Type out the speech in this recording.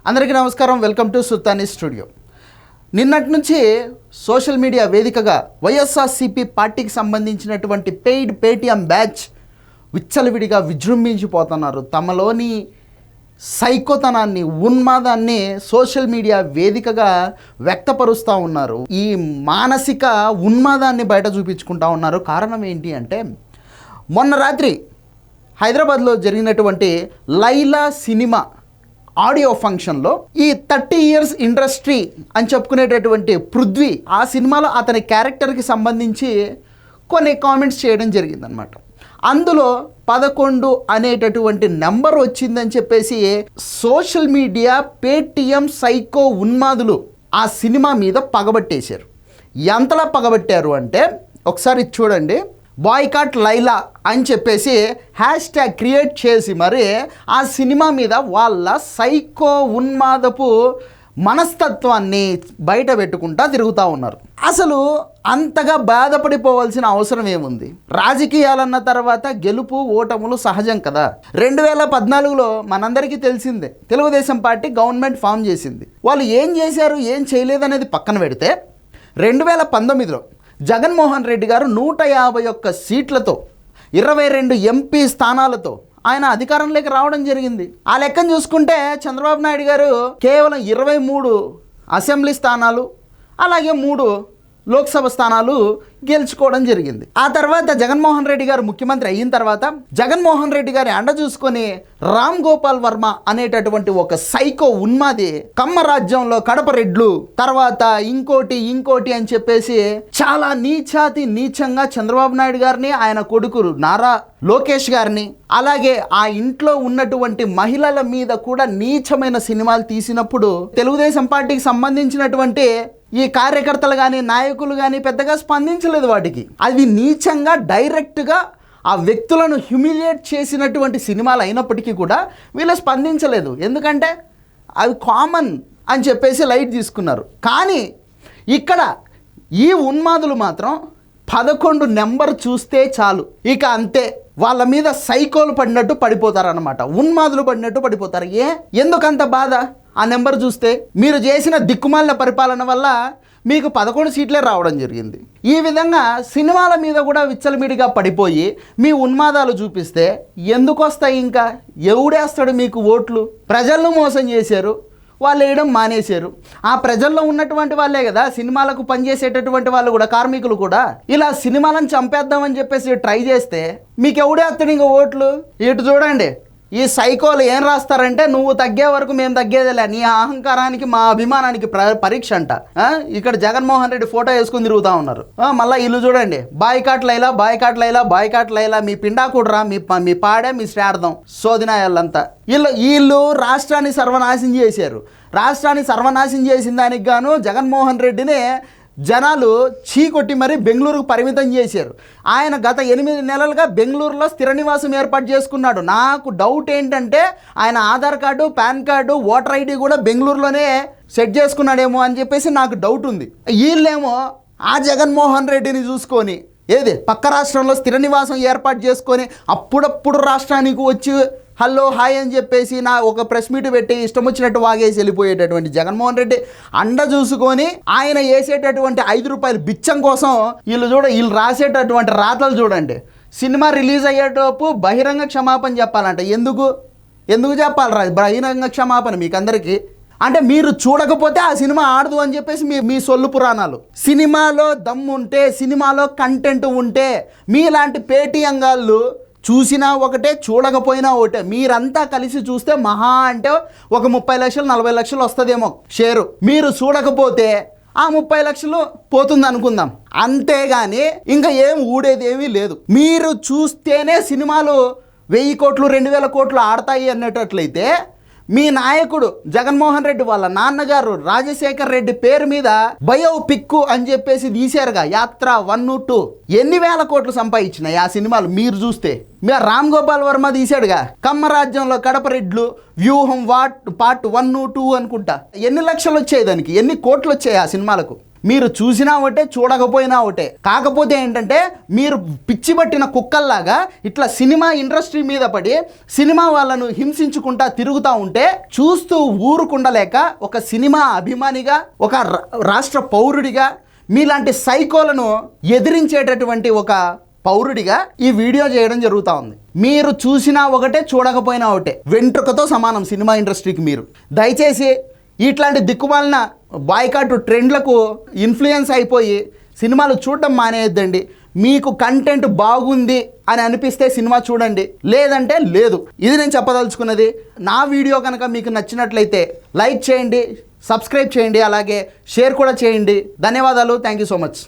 అందరికీ నమస్కారం. Welcome to సుల్తానీ studio. నిన్నటి నుంచి సోషల్ మీడియా వేదికగా వైఎస్ఆర్సీపీ పార్టీకి సంబంధించినటువంటి పెయిడ్ పేటీఎం బ్యాచ్ విచ్చలవిడిగా విజృంభించిపోతున్నారు. తమలోని సైకోతనాన్ని, ఉన్మాదాన్ని సోషల్ మీడియా వేదికగా వ్యక్తపరుస్తూ ఉన్నారు. ఈ మానసిక ఉన్మాదాన్ని బయట చూపించుకుంటూ ఉన్నారు. కారణం ఏంటి అంటే, మొన్న రాత్రి హైదరాబాద్లో జరిగినటువంటి లైలా సినిమా ఆడియో ఫంక్షన్లో ఈ 30 years ఇండస్ట్రీ అని చెప్పుకునేటటువంటి పృథ్వీ ఆ సినిమాలో అతని క్యారెక్టర్కి సంబంధించి కొన్ని కామెంట్స్ చేయడం జరిగిందనమాట. అందులో 11 అనేటటువంటి నెంబర్ వచ్చిందని చెప్పేసి సోషల్ మీడియా పేటీఎం సైకో ఉన్మాదులు ఆ సినిమా మీద పగబట్టేశారు. ఎంతలా పగబట్టారు అంటే ఒకసారి చూడండి. బాయ్కాట్ లైలా అని చెప్పేసి హ్యాష్ట్యాగ్ క్రియేట్ చేసి మరి ఆ సినిమా మీద వాళ్ళ సైకో ఉన్మాదపు మనస్తత్వాన్ని బయట పెట్టుకుంటా తిరుగుతూ ఉన్నారు. అసలు అంతగా బాధపడిపోవాల్సిన అవసరం ఏముంది? రాజకీయాలన్న తర్వాత గెలుపు ఓటములు సహజం కదా. 2014లో మనందరికీ తెలిసిందే, తెలుగుదేశం పార్టీ గవర్నమెంట్ ఫామ్ చేసింది. వాళ్ళు ఏం చేశారు, ఏం చేయలేదనేది పక్కన పెడితే 2019లో జగన్మోహన్ రెడ్డి గారు 151 సీట్లతో 22 ఎంపీ స్థానాలతో ఆయన అధికారంలోకి రావడం జరిగింది. ఆ లెక్కను చూసుకుంటే చంద్రబాబు నాయుడు గారు కేవలం 23 అసెంబ్లీ స్థానాలు, అలాగే 3 లోక్సభ స్థానాలు గెలుచుకోవడం జరిగింది. ఆ తర్వాత జగన్మోహన్ రెడ్డి గారు ముఖ్యమంత్రి అయిన తర్వాత జగన్మోహన్ రెడ్డి గారి అండ చూసుకొని రామ్ గోపాల్ వర్మ అనేటటువంటి ఒక సైకో ఉన్మాది కమ్మ రాజ్యంలో కడప రెడ్లు, తర్వాత ఇంకోటి అని చెప్పేసి చాలా నీచంగా చంద్రబాబు నాయుడు గారిని, ఆయన కొడుకు నారా లోకేష్ గారిని, అలాగే ఆ ఇంట్లో ఉన్నటువంటి మహిళల మీద కూడా నీచమైన సినిమాలు తీసినప్పుడు తెలుగుదేశం పార్టీకి సంబంధించినటువంటి ఈ కార్యకర్తలు కానీ నాయకులు కానీ పెద్దగా స్పందించలేదు వాటికి. అవి నీచంగా డైరెక్ట్గా ఆ వ్యక్తులను హ్యూమిలియేట్ చేసినటువంటి సినిమాలు అయినప్పటికీ కూడా వీళ్ళు స్పందించలేదు. ఎందుకంటే అవి కామన్ అని చెప్పేసి లైట్ తీసుకున్నారు. కానీ ఇక్కడ ఈ ఉన్మాదులు మాత్రం 11 నెంబర్ చూస్తే చాలు, ఇక అంతే వాళ్ళ మీద సైకోలు పడినట్టు పడిపోతారన్నమాట, ఉన్మాదులు పడినట్టు పడిపోతారు. ఎందుకంత బాధ? ఆ నెంబర్ చూస్తే మీరు చేసిన దిక్కుమాలిన పరిపాలన వల్ల మీకు 11 సీట్లే రావడం జరిగింది. ఈ విధంగా సినిమాల మీద కూడా విచ్చలమిడిగా పడిపోయి మీ ఉన్మాదాలు చూపిస్తే ఎందుకు వస్తాయి? ఇంకా ఎవడేస్తాడు మీకు ఓట్లు? ప్రజలను మోసం చేశారు, వాళ్ళు వేయడం మానేశారు. ఆ ప్రజల్లో ఉన్నటువంటి వాళ్ళే కదా సినిమాలకు పనిచేసేటటువంటి వాళ్ళు కూడా, కార్మికులు కూడా. ఇలా సినిమాలను చంపేద్దామని చెప్పేసి ట్రై చేస్తే మీకు ఎవడేస్తాడు ఇంకా ఓట్లు? ఇటు చూడండి, ఈ సైకోలు ఏం రాస్తారంటే, నువ్వు తగ్గే వరకు మేము తగ్గేదిలే, నీ అహంకారానికి మా అభిమానానికి పరీక్ష అంట. ఇక్కడ జగన్మోహన్ రెడ్డి ఫోటో వేసుకుని తిరుగుతూ ఉన్నారు. మళ్ళీ ఇల్లు చూడండి, బాయ్కాట్ లైలా, మీ పిండాకుడ్రా, మీ పాడే, మీ శ్రార్థం, శోధనాయాలంతా. వీళ్ళు రాష్ట్రాన్ని సర్వనాశనం చేశారు. రాష్ట్రాన్ని సర్వనాశనం చేసిన దానికి గాను జగన్మోహన్ రెడ్డిని జనాలు చీకొట్టి మరీ బెంగళూరుకు పరిమితం చేశారు. ఆయన గత 8 నెలలుగా బెంగళూరులో స్థిర నివాసం ఏర్పాటు చేసుకున్నాడు. నాకు డౌట్ ఏంటంటే ఆయన Aadhaar card, pan card, voter ID కూడా బెంగళూరులోనే సెట్ చేసుకున్నాడేమో అని చెప్పేసి నాకు డౌట్ ఉంది. వీళ్ళేమో ఆ జగన్మోహన్ రెడ్డిని చూసుకొని పక్క రాష్ట్రంలో స్థిర నివాసం ఏర్పాటు చేసుకొని అప్పుడప్పుడు రాష్ట్రానికి వచ్చి హలో హాయ్ అని చెప్పేసి నా ఒక ప్రెస్ మీట్ పెట్టి ఇష్టం వచ్చినట్టు వాగేసి వెళ్ళిపోయేటటువంటి జగన్మోహన్ రెడ్డి అండ చూసుకొని ఆయన వేసేటటువంటి 5 రూపాయలు బిచ్చం కోసం వీళ్ళు రాసేటటువంటి రాతలు చూడండి. సినిమా రిలీజ్ అయ్యేటప్పుడు బహిరంగ క్షమాపణ చెప్పాలంట. ఎందుకు చెప్పాలరా బహిరంగ క్షమాపణ మీకు అందరికీ? అంటే మీరు చూడకపోతే ఆ సినిమా ఆడదు అని చెప్పేసి మీ సొల్లు పురాణాలు. సినిమాలో దమ్ముంటే, సినిమాలో కంటెంట్ ఉంటే మీలాంటి పేటీఎంగాళ్ళు చూసినా ఒకటే, చూడకపోయినా ఒకటే. మీరంతా కలిసి చూస్తే మహా అంటే ఒక 30 లక్షలు 40 లక్షలు వస్తుందేమో షేరు. మీరు చూడకపోతే ఆ 30 లక్షలు పోతుంది అనుకుందాం, అంతేగాని ఇంకా ఏం ఊడేదేమీ లేదు. మీరు చూస్తేనే సినిమాలు 1000 కోట్లు 2000 కోట్లు ఆడతాయి అన్నట్లయితే మీ నాయకుడు జగన్మోహన్ రెడ్డి వాళ్ళ నాన్నగారు రాజశేఖర్ రెడ్డి పేరు మీద బయోపిక్ అని చెప్పేసి తీశారుగా, యాత్ర 1, 2 ఎన్ని వేల కోట్లు సంపాదించినాయి ఆ సినిమాలు మీరు చూస్తే. రామ్ గోపాల్ వర్మ తీశాడుగా కమ్మ రాజ్యంలో కడప రెడ్లు, వ్యూహం పార్ట్ 1, 2 అనుకుంటా. ఎన్ని లక్షలు వచ్చాయి దానికి? ఎన్ని కోట్లు వచ్చాయి ఆ సినిమాలకు? మీరు చూసినా ఒకటే, చూడకపోయినా ఒకటే. కాకపోతే ఏంటంటే మీరు పిచ్చి పట్టిన కుక్కల్లాగా ఇట్లా సినిమా ఇండస్ట్రీ మీద పడి సినిమా వాళ్ళను హింసించుకుంటా తిరుగుతూ ఉంటే చూస్తూ ఊరుకుండలేక ఒక సినిమా అభిమానిగా, ఒక రాష్ట్ర పౌరుడిగా, మీలాంటి సైకోలను ఎదిరించేటటువంటి ఒక పౌరుడిగా ఈ వీడియో చేయడం జరుగుతూ ఉంది. మీరు చూసినా ఒకటే, చూడకపోయినా ఒకటే. వెంట్రుకతో సమానం సినిమా ఇండస్ట్రీకి మీరు. దయచేసి ఇట్లాంటి దిక్కుమాలిన బాయ్కాట్ ట్రెండ్లకు ఇన్ఫ్లుయెన్స్ అయిపోయి సినిమాలు చూడటం మానేయద్దండి. మీకు కంటెంట్ బాగుంది అని అనిపిస్తే సినిమా చూడండి, లేదంటే లేదు. ఇది నేను చెప్పదలుచుకున్నది. నా వీడియో కనుక మీకు నచ్చినట్లయితే లైక్ చేయండి, సబ్స్క్రైబ్ చేయండి, అలాగే షేర్ కూడా చేయండి. ధన్యవాదాలు. Thank you so much.